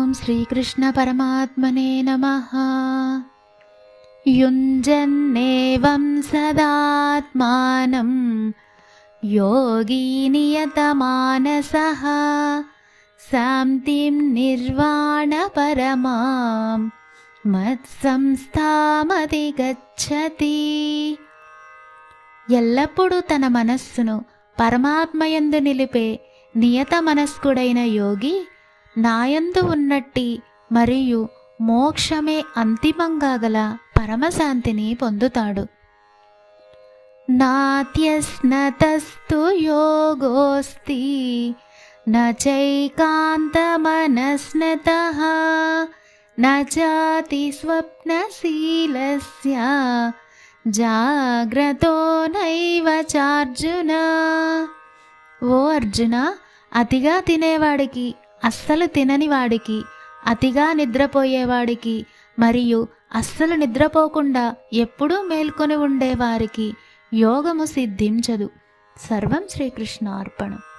ఓం శ్రీకృష్ణ పరమాత్మనే నమః. యుంజన్నేవం సదాత్మానం యోగీ నియతమానసః శాంతిం నిర్వాణ పరమాం మత్సంస్థామధిగచ్చతి. ఎల్లప్పుడూ తన మనస్సును పరమాత్మయందు నిలిపే నియత మనస్కుడైన యోగి నాయందు ఉన్నట్టి మరియు మోక్షమే అంతిమంగా గల పరమశాంతిని పొందుతాడు. నాత్యస్నతస్తు యోగోస్తి నచైకాంతమనస్నతః నచాతి స్వప్నశీలస్య జాగ్రతో నైవ చార్జున. ఓ అర్జున, అతిగా తినేవాడికి, అస్సలు తినని వాడికి, అతిగా నిద్రపోయేవాడికి మరియు అస్సలు నిద్రపోకుండా ఎప్పుడూ మేల్కొని ఉండేవారికి యోగము సిద్ధించదు. సర్వం శ్రీకృష్ణార్పణం.